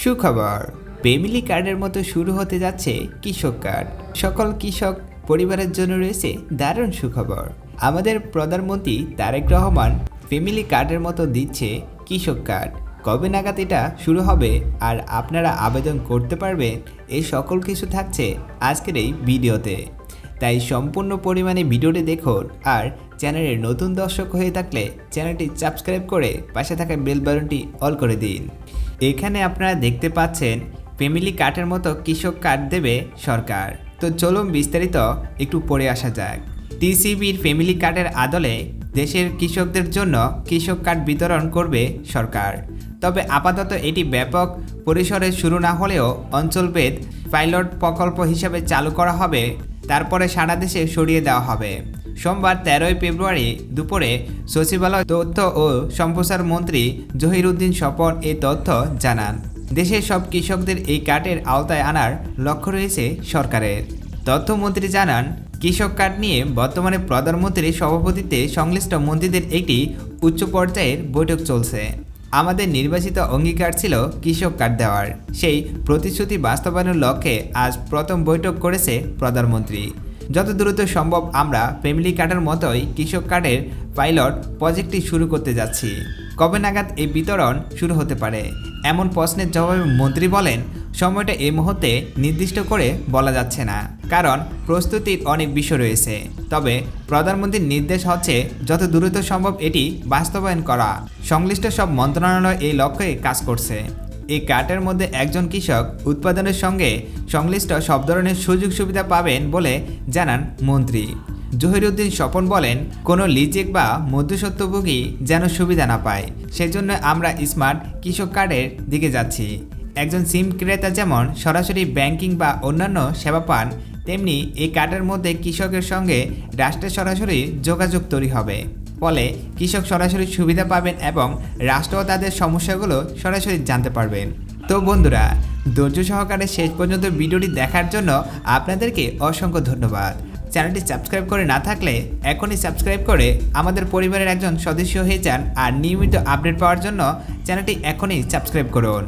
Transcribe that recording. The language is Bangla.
সুখবর, ফ্যামিলি কার্ডের মতো শুরু হতে যাচ্ছে কৃষক কার্ড। সকল কৃষক পরিবারের জন্য রয়েছে দারুণ সুখবর। আমাদের প্রধানমন্ত্রী তারেক রহমান ফ্যামিলি কার্ডের মতো দিচ্ছে কৃষক কার্ড। কবে নাগাদ এটা শুরু হবে আর আপনারা আবেদন করতে পারবেন, এই সকল কিছু থাকছে আজকের এই ভিডিওতে। তাই সম্পূর্ণ পরিমাণে ভিডিওটি দেখুন, আর চ্যানেলের নতুন দর্শক হয়ে থাকলে চ্যানেলটি সাবস্ক্রাইব করে পাশে থাকা বেল বাটনটি অল করে দিন। এখানে আপনারা দেখতে পাচ্ছেন ফ্যামিলি কার্ডের মতো কৃষক কার্ড দেবে সরকার। তো চলুন বিস্তারিত একটু পড়ে আসা যাক। টিসিবির ফ্যামিলি কার্ডের আদলে দেশের কৃষকদের জন্য কৃষক কার্ড বিতরণ করবে সরকার। তবে আপাতত এটি ব্যাপক পরিসরে শুরু না হলেও অঞ্চলভেদ পাইলট প্রকল্প হিসাবে চালু করা হবে, তারপরে সারা দেশে সরিয়ে দেওয়া হবে। সোমবার 13 ফেব্রুয়ারি দুপুরে সচিবালয় তথ্য ও সম্প্রচার মন্ত্রী জহিরুদ্দিন স্বপন এই তথ্য জানান। দেশের সব কৃষকদের এই কার্ডের আওতায় আনার লক্ষ্য রয়েছে সরকারের। তথ্যমন্ত্রী জানান, কৃষক কার্ড নিয়ে বর্তমানে প্রধানমন্ত্রীর সভাপতিত্বে সংশ্লিষ্ট মন্ত্রীদের একটি উচ্চ পর্যায়ের বৈঠক চলছে। আমাদের নির্বাচিত অঙ্গীকার ছিল কৃষক কার্ড দেওয়ার। সেই প্রতিশ্রুতি বাস্তবায়নের লক্ষ্যে আজ প্রথম বৈঠক করেছে প্রধানমন্ত্রী। যত দ্রুত সম্ভব আমরা ফ্যামিলি কার্ডের মতোই কৃষক কার্ডের পাইলট প্রজেক্টটি শুরু করতে যাচ্ছি। কবে নাগাদ এই বিতরণ শুরু হতে পারে এমন প্রশ্নের জবাবে মন্ত্রী বলেন, সময়টা এই মুহূর্তে নির্দিষ্ট করে বলা যাচ্ছে না, কারণ প্রস্তুতির অনেক বিষয় রয়েছে। তবে প্রধানমন্ত্রীর নির্দেশ হচ্ছে যত দ্রুত সম্ভব এটি বাস্তবায়ন করা। সংশ্লিষ্ট সব মন্ত্রণালয় এই লক্ষ্যে কাজ করছে। এই কার্ডের মধ্যে একজন কৃষক উৎপাদনের সঙ্গে সংশ্লিষ্ট সব ধরনের সুযোগ সুবিধা পাবেন বলে জানান মন্ত্রী। জহিরুদ্দিন স্বপন বলেন, কোনো লিজেক বা মধ্যস্বত্বভোগী যেন সুবিধা না পায়, সেজন্য আমরা স্মার্ট কৃষক কার্ডের দিকে যাচ্ছি। একজন সিম ক্রেতা যেমন সরাসরি ব্যাংকিং বা অন্যান্য সেবা পান, তেমনি এই কার্ডের মধ্যে কৃষকের সঙ্গে রাষ্ট্রের সরাসরি যোগাযোগ তৈরি হবে। ফলে কৃষক সরাসরি সুবিধা পাবেন এবং রাষ্ট্রও তাদের সমস্যাগুলো সরাসরি জানতে পারবেন। তো বন্ধুরা, ধৈর্য সহকারে শেষ পর্যন্ত ভিডিওটি দেখার জন্য আপনাদেরকে অসংখ্য ধন্যবাদ। চ্যানেলটি সাবস্ক্রাইব করে না থাকলে এখনই সাবস্ক্রাইব করে আমাদের পরিবারের একজন সদস্য হয়ে যান, আর নিয়মিত আপডেট পাওয়ার জন্য চ্যানেলটি এখনই সাবস্ক্রাইব করুন।